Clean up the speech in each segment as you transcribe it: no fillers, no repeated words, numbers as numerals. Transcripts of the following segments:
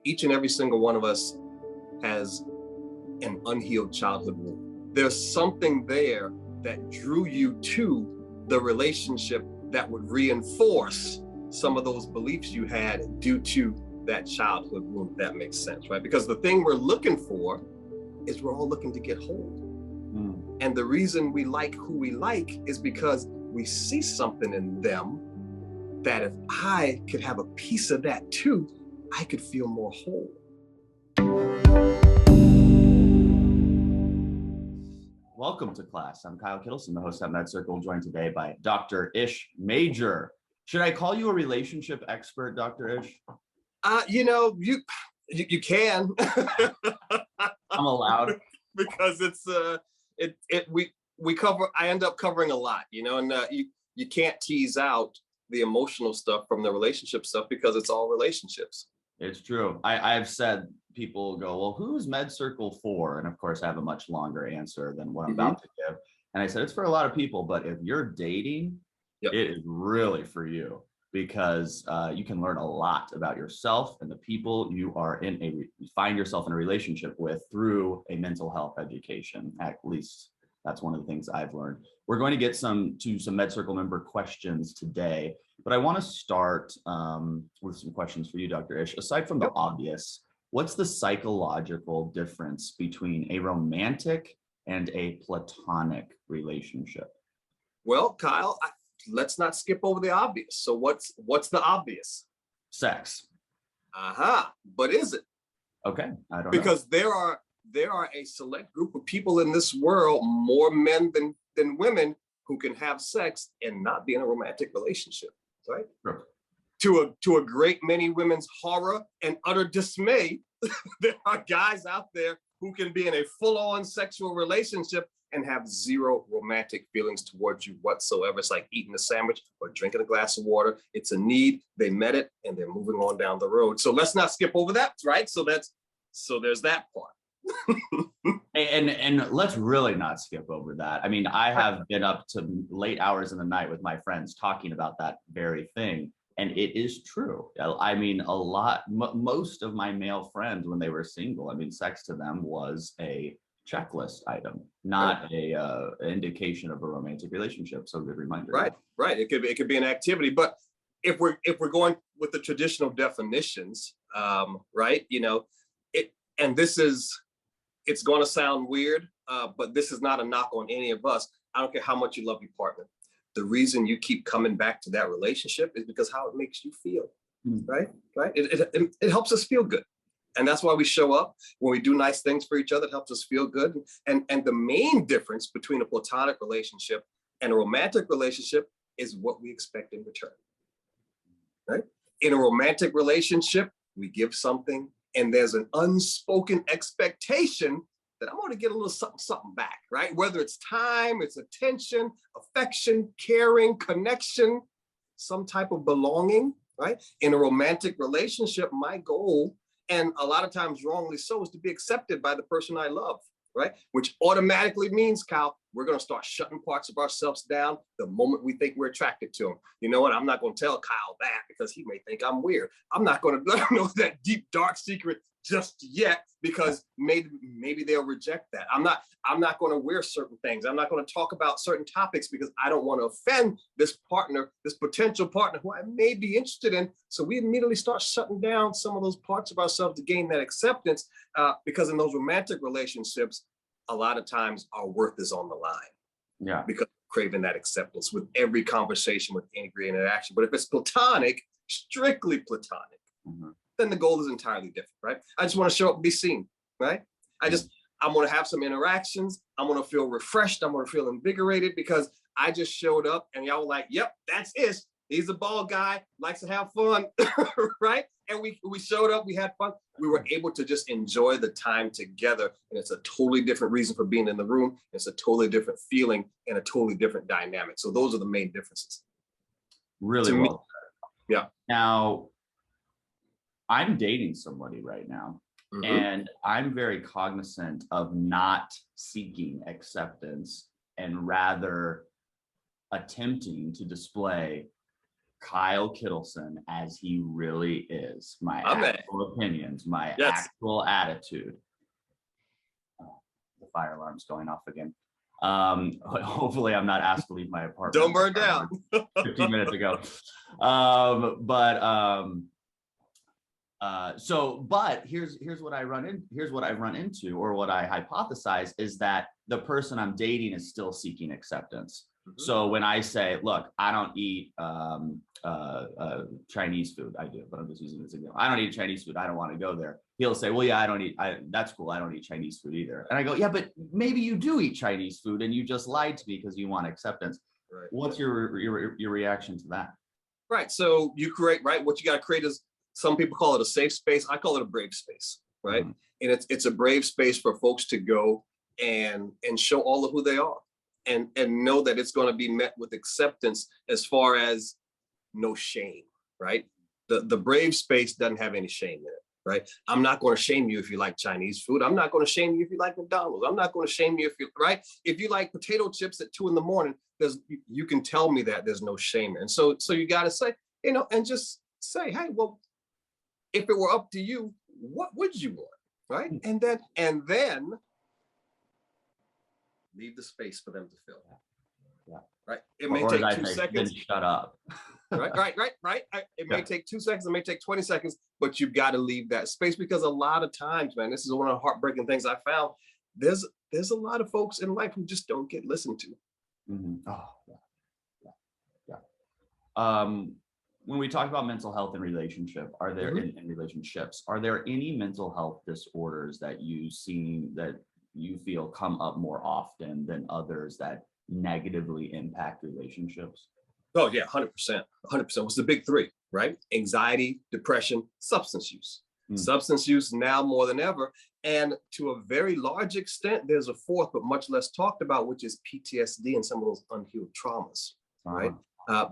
each and every single one of us has an unhealed childhood wound. There's something there that drew you to the relationship that would reinforce some of those beliefs you had due to that childhood wound, if that makes sense, right? Because the thing we're looking for is we're all looking to get whole. And the reason we like who we like is because we see something in them that if I could have a piece of that too, I could feel more whole. Welcome to class. I'm Kyle Kittleson, the host at MedCircle, joined today by Dr. Ish Major. Should I call you a relationship expert, Dr. Ish? You can. I'm allowed. Because it's I end up covering a lot, and you can't tease out the emotional stuff from the relationship stuff because it's all relationships. It's true. I've said, people go, well, who's MedCircle for? And of course, I have a much longer answer than what I'm about to give. And I said, it's for a lot of people, but if you're dating, it is really for you, because you can learn a lot about yourself and the people you are find yourself in a relationship with through a mental health education. At least that's one of the things I've learned. We're going to get to some MedCircle member questions today, but I want to start with some questions for you, Dr. Ish. Aside from the obvious, what's the psychological difference between a romantic and a platonic relationship? Well, Kyle, let's not skip over the obvious. So what's the obvious? Sex. But is it? Okay, I don't know. Because there are a select group of people in this world, more men than women, who can have sex and not be in a romantic relationship, right? Sure. To a great many women's horror and utter dismay, there are guys out there who can be in a full-on sexual relationship and have zero romantic feelings towards you whatsoever. It's like eating a sandwich or drinking a glass of water. It's a need. They met it and they're moving on down the road. So let's not skip over that, right? So there's that part. and let's really not skip over that. I mean, I have been up to late hours in the night with my friends talking about that very thing. And it is true. I mean, most of my male friends, when they were single, I mean, sex to them was a checklist item, not an indication of a romantic relationship. So good reminder. Right. It could be an activity, but if we're going with the traditional definitions, right? It's going to sound weird, but this is not a knock on any of us. I don't care how much you love your partner. The reason you keep coming back to that relationship is because how it makes you feel, right? It helps us feel good. And that's why we show up when we do nice things for each other. It helps us feel good. And the main difference between a platonic relationship and a romantic relationship is what we expect in return, right? In a romantic relationship, we give something and there's an unspoken expectation that I'm going to get a little something back, right? Whether it's time, it's attention, affection, caring, connection, some type of belonging, right? In a romantic relationship, my goal, and a lot of times wrongly so, is to be accepted by the person I love, right? Which automatically means, Kyle, we're going to start shutting parts of ourselves down the moment we think we're attracted to him. You know what? I'm not going to tell Kyle that because he may think I'm weird. I'm not going to let him know that deep, dark secret just yet because maybe they'll reject that. I'm not going to wear certain things. I'm not going to talk about certain topics because I don't want to offend this partner, this potential partner who I may be interested in. So we immediately start shutting down some of those parts of ourselves to gain that acceptance because in those romantic relationships, a lot of times our worth is on the line. Yeah. Because craving that acceptance with every conversation, with every interaction. But if it's platonic, strictly platonic, then the goal is entirely different, right? I just want to show up and be seen, right? I'm going to have some interactions. I'm going to feel refreshed. I'm going to feel invigorated because I just showed up and y'all were like, yep, that's it. He's a bald guy, likes to have fun, right? And we showed up, we had fun. We were able to just enjoy the time together. And it's a totally different reason for being in the room. It's a totally different feeling and a totally different dynamic. So those are the main differences. Really well. Yeah. Now, I'm dating somebody right now, and I'm very cognizant of not seeking acceptance and rather attempting to display Kyle Kittleson as he really is, my actual opinions, my actual attitude. Oh, the fire alarm's going off again. Hopefully I'm not asked to leave my apartment. Don't burn down. 15 minutes ago. But here's what I run into, or what I hypothesize, is that the person I'm dating is still seeking acceptance. Mm-hmm. So when I say, look, I don't eat Chinese food, I do, but I'm just using this example. I don't eat Chinese food. I don't want to go there. He'll say, well, yeah, that's cool. I don't eat Chinese food either. And I go, yeah, but maybe you do eat Chinese food and you just lied to me because you want acceptance. Right. What's your reaction to that? Right. So you create, right? What you got to create is, some people call it a safe space. I call it a brave space, right? Mm-hmm. And it's a brave space for folks to go and show all of who they are, and know that it's going to be met with acceptance, as far as no shame, right? The brave space doesn't have any shame in it, right? I'm not going to shame you if you like Chinese food. I'm not going to shame you if you like McDonald's. I'm not going to shame you if you like potato chips at 2 a.m. You can tell me that there's no shame. And so you got to say, and just say, hey, well, if it were up to you, what would you want, right? And then leave the space for them to fill. Yeah. Right. It may take 2 seconds. Then shut up. Right. It may take 2 seconds. It may take 20 seconds, but you've got to leave that space, because a lot of times, man, this is one of the heartbreaking things I found. There's a lot of folks in life who just don't get listened to. Mm-hmm. Oh, yeah. When we talk about mental health and relationship, are there mm-hmm. in relationships, are there any mental health disorders that you feel come up more often than others that negatively impact relationships? Oh yeah, 100%. 100%. What's the big three, right? Anxiety, depression, substance use. Mm. Substance use now more than ever. And to a very large extent, there's a fourth, but much less talked about, which is PTSD and some of those unhealed traumas, right?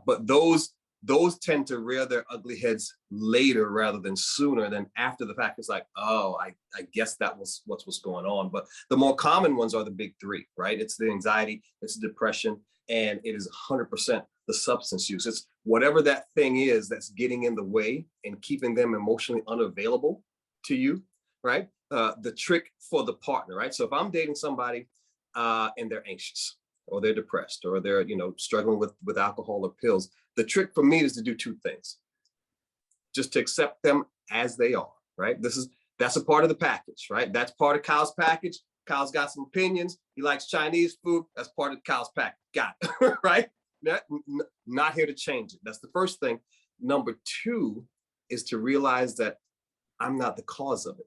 But those tend to rear their ugly heads later rather than sooner. Than after the fact, it's like, oh, I guess that was what's going on. But the more common ones are the big three, right? It's the anxiety, it's the depression, and it is 100% the substance use. It's whatever that thing is that's getting in the way and keeping them emotionally unavailable to you, right? The trick for the partner, right? So if I'm dating somebody and they're anxious, or they're depressed, or they're struggling with alcohol or pills, the trick for me is to do two things. Just to accept them as they are, right? That's a part of the package, right? That's part of Kyle's package. Kyle's got some opinions. He likes Chinese food. That's part of Kyle's package. Got it, right? Not here to change it. That's the first thing. Number two is to realize that I'm not the cause of it.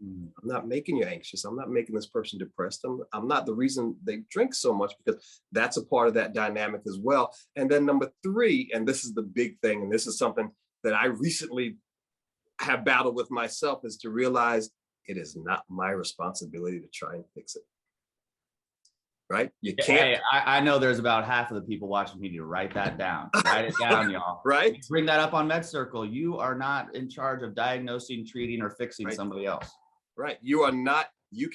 I'm not making you anxious. I'm not making this person depressed. I'm not the reason they drink so much, because that's a part of that dynamic as well. And then number three, and this is the big thing, and this is something that I recently have battled with myself, is to realize it is not my responsibility to try and fix it. Right? You can't. Hey, I know there's about half of the people watching me to write that down. Write it down, y'all. Right? Bring that up on MedCircle. You are not in charge of diagnosing, treating, or fixing somebody else. Right. You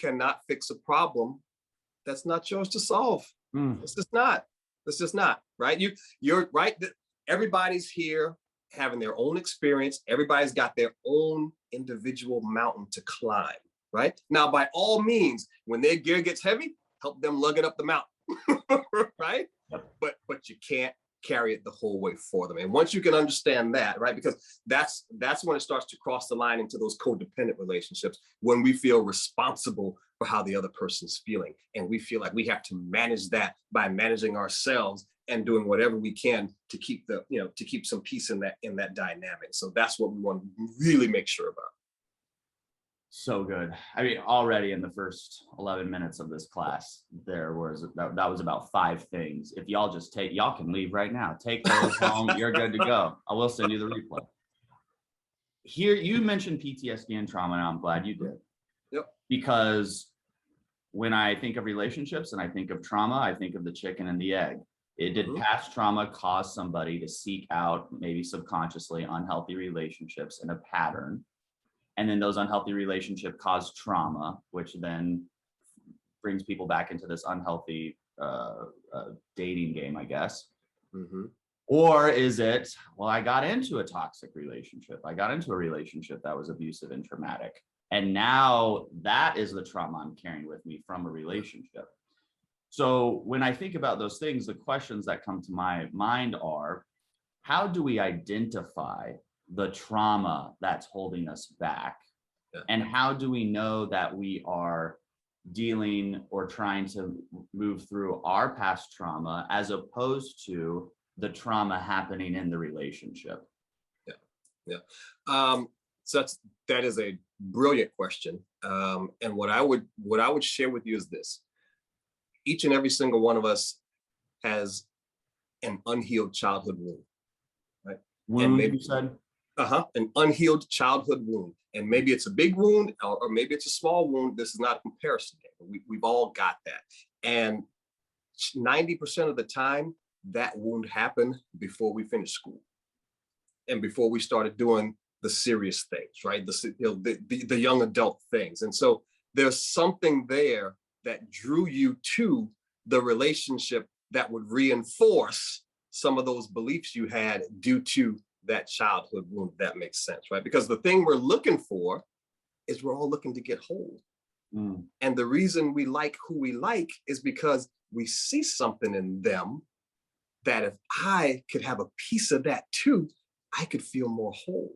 cannot fix a problem that's not yours to solve. It's just not, right? You're right. Everybody's here having their own experience. Everybody's got their own individual mountain to climb, right? Now, by all means, when their gear gets heavy, help them lug it up the mountain, right? Yep. But you can't carry it the whole way for them. And once you can understand that, right, because that's when it starts to cross the line into those codependent relationships, when we feel responsible for how the other person's feeling, and we feel like we have to manage that by managing ourselves and doing whatever we can to keep some peace in that dynamic. So that's what we want to really make sure about. So good. I mean, already in the first 11 minutes of this class, that was about 5 things. If y'all can leave right now. Take those home. You're good to go. I will send you the replay. Here, you mentioned PTSD and trauma, and I'm glad you did. Yep. Because when I think of relationships and I think of trauma, I think of the chicken and the egg. Did past trauma cause somebody to seek out, maybe subconsciously, unhealthy relationships in a pattern? And then those unhealthy relationships cause trauma, which then brings people back into this unhealthy dating game, I guess. Mm-hmm. Or is it, well, I got into a toxic relationship. I got into a relationship that was abusive and traumatic. And now that is the trauma I'm carrying with me from a relationship. So when I think about those things, the questions that come to my mind are, how do we identify the trauma that's holding us back? Yeah. And how do we know that we are dealing or trying to move through our past trauma as opposed to the trauma happening in the relationship? So that is a brilliant question. And what I would share with you is this: each and every single one of us has an unhealed childhood wound, right? Wound, and maybe you said? An unhealed childhood wound. And maybe it's a big wound, or maybe it's a small wound. This is not a comparison game. We've all got that. And 90% of the time, that wound happened before we finished school and before we started doing the serious things, right? The young adult things. And so there's something there that drew you to the relationship that would reinforce some of those beliefs you had due to that childhood wound. That makes sense, right? Because the thing we're looking for is we're all looking to get whole. And the reason we like who we like is because we see something in them that if I could have a piece of that too, I could feel more whole,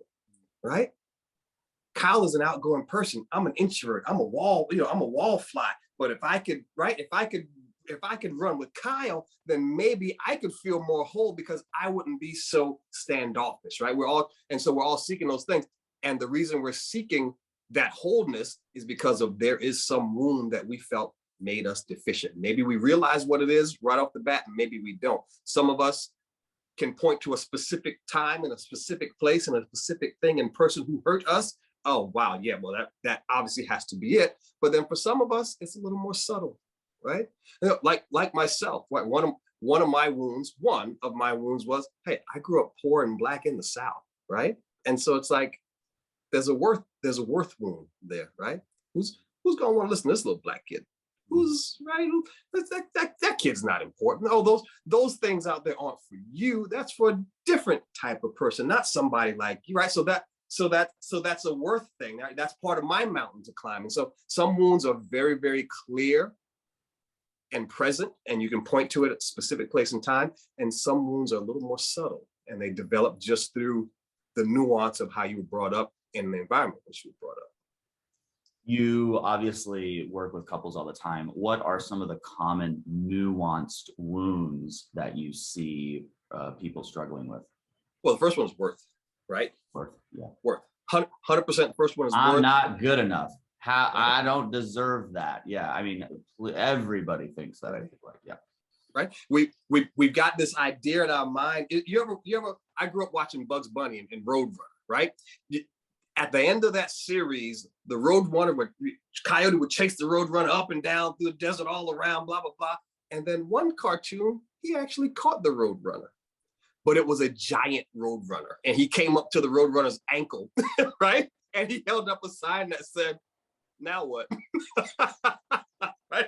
right? Kyle is an outgoing person. I'm an introvert. I'm a wallfly. But if I could run with Kyle, then maybe I could feel more whole because I wouldn't be so standoffish, right? We're all seeking those things. And the reason we're seeking that wholeness is because there is some wound that we felt made us deficient. Maybe we realize what it is right off the bat, and maybe we don't. Some of us can point to a specific time and a specific place and a specific thing and person who hurt us. Oh, wow, yeah, well, that obviously has to be it. But then for some of us, it's a little more subtle, right? Like myself, right? One of my wounds was, hey, I grew up poor and Black in the South, right? And so it's like, there's a worth wound there, right? Who's gonna want to listen to this little Black kid? Who's right? That kid's not important. Oh, those things out there aren't for you. That's for a different type of person, not somebody like you, right? So that's a worth thing. Right? That's part of my mountain to climb. And so some wounds are very, very clear and present, and you can point to it at a specific place and time. And some wounds are a little more subtle, and they develop just through the nuance of how you were brought up in the environment that you were brought up. You obviously work with couples all the time. What are some of the common nuanced wounds that you see people struggling with? Well, the first one is worth, right? Worth, yeah. Worth. 100% first one is worth. I'm not good enough. I don't deserve that. Yeah, I mean, everybody thinks that. I think, like, yeah. Right. We've got this idea in our mind. You ever? I grew up watching Bugs Bunny and Roadrunner, right? At the end of that series, the Roadrunner Coyote would chase the Roadrunner up and down through the desert, all around, blah blah blah. And then one cartoon, he actually caught the Roadrunner, but it was a giant Roadrunner, and he came up to the Roadrunner's ankle, right? And he held up a sign that said, "Now what?" Right?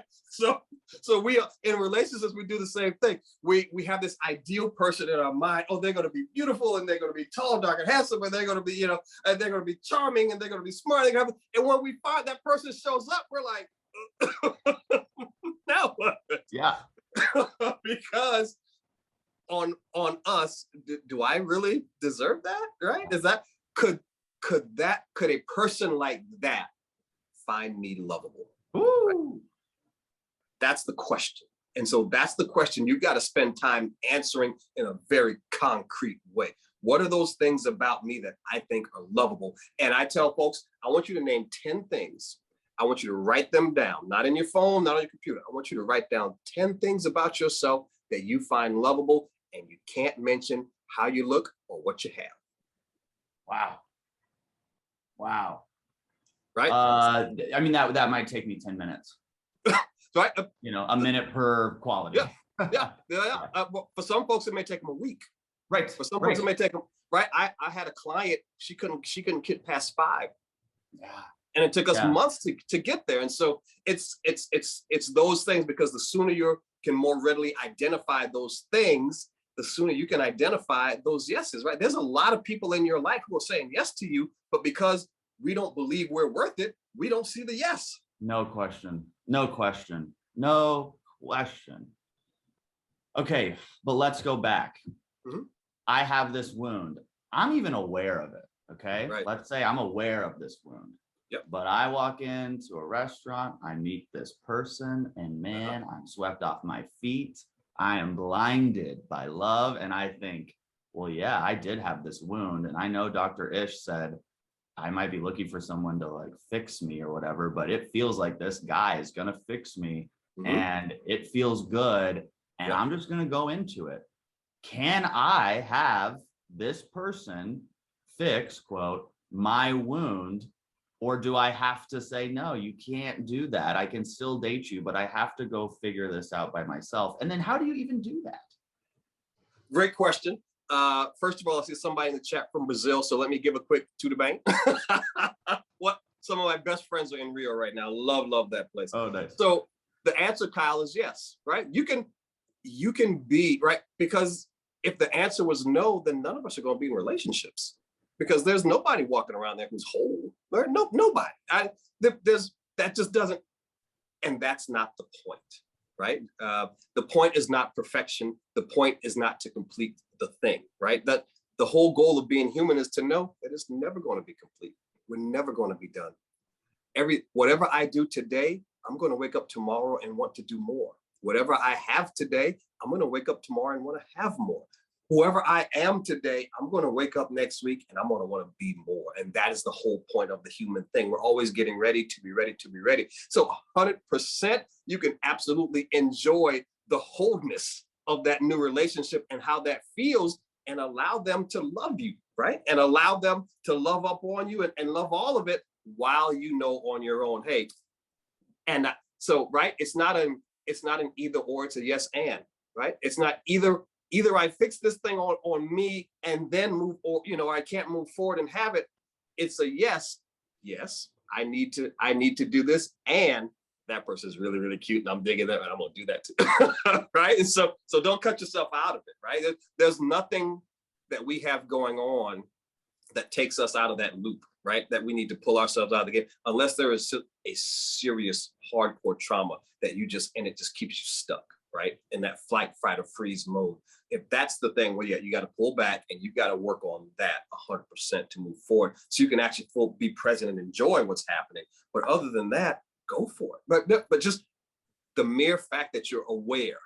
So we are in relationships, we do the same thing. We have this ideal person in our mind. Oh, they're going to be beautiful, and they're going to be tall, dark, and handsome, and they're going to be, and they're going to be charming, and they're going to be smart. And when we find that person shows up, we're like, now what? Yeah. Because on us, do I really deserve that? Right? Is that could a person like that find me lovable? Ooh. That's the question. And so that's the question you got to spend time answering in a very concrete way. What are those things about me that I think are lovable? And I tell folks, I want you to name 10 things. I want you to write them down, not in your phone, not on your computer. I want you to write down 10 things about yourself that you find lovable, and you can't mention how you look or what you have. Wow. Right? I mean, that might take me 10 minutes. Right? A minute per quality. Yeah. Well, for some folks, it may take them a week. Right. For some folks, it may take them. Right. I had a client. She couldn't get past 5. Yeah. And it took us months to get there. And so it's those things, because the sooner you can more readily identify those things, the sooner you can identify those yeses, right? There's a lot of people in your life who are saying yes to you, but because we don't believe we're worth it, we don't see the yes. No question. No question. No question. Okay, but let's go back. Mm-hmm. I have this wound. I'm even aware of it, okay? Right. Let's say I'm aware of this wound. Yep. But I walk into a restaurant, I meet this person, and man, I'm swept off my feet. I am blinded by love, and I think, well, yeah, I did have this wound, and I know Dr. Ish said I might be looking for someone to like fix me or whatever, but it feels like this guy is gonna fix me, and it feels good, and I'm just gonna go into it. Can I have this person fix, quote, my wound? Or do I have to say, no, you can't do that. I can still date you, but I have to go figure this out by myself. And then how do you even do that? Great question. First of all, I see somebody in the chat from Brazil. So let me give a quick to the bank. Some of my best friends are in Rio right now. Love that place. Oh, nice. So the answer, Kyle, is yes, right? You can be, right? Because if the answer was no, then none of us are going to be in relationships. Because there's nobody walking around there who's whole. Right? No, nobody. That just doesn't, and that's not the point, right? The point is not perfection. The point is not to complete the thing, right? That the whole goal of being human is to know that it's never going to be complete. We're never going to be done. Whatever I do today, I'm going to wake up tomorrow and want to do more. Whatever I have today, I'm going to wake up tomorrow and want to have more. Whoever I am today, I'm going to wake up next week and I'm going to want to be more. And that is the whole point of the human thing. We're always getting ready to be ready to be ready. So 100%, you can absolutely enjoy the wholeness of that new relationship and how that feels, and allow them to love you, right? And allow them to love up on you and love all of it while you know on your own, hey. And so, right, it's not an either or, it's a yes and, right? It's not either I fix this thing on me and then move, or I can't move forward and have it. It's a yes, I need to do this, and that person is really, really cute, and I'm digging that, and I'm gonna do that too. Right? And so don't cut yourself out of it, right? There's nothing that we have going on that takes us out of that loop, right? That we need to pull ourselves out of the game, unless there is a serious, hardcore trauma that it just keeps you stuck, right? In that flight, fight, or freeze mode. If that's the thing, well, yeah, you got to pull back and you got to work on that 100% to move forward, so you can actually be present and enjoy what's happening. But other than that, go for it. But just the mere fact that you're aware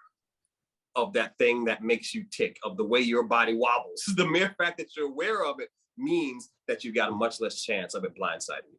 of that thing that makes you tick, of the way your body wobbles, the mere fact that you're aware of it means that you got a much less chance of it blindsiding you.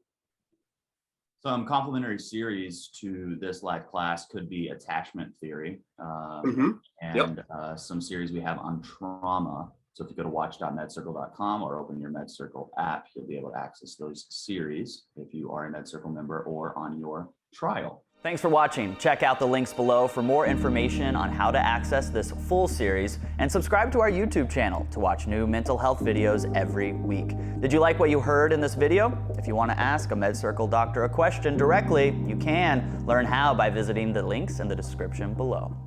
Some complimentary series to this live class could be attachment theory, and some series we have on trauma. So if you go to watch.medcircle.com or open your MedCircle app, you'll be able to access those series if you are a MedCircle member or on your trial. Thanks for watching. Check out the links below for more information on how to access this full series, and subscribe to our YouTube channel to watch new mental health videos every week. Did you like what you heard in this video? If you want to ask a MedCircle doctor a question directly, you can learn how by visiting the links in the description below.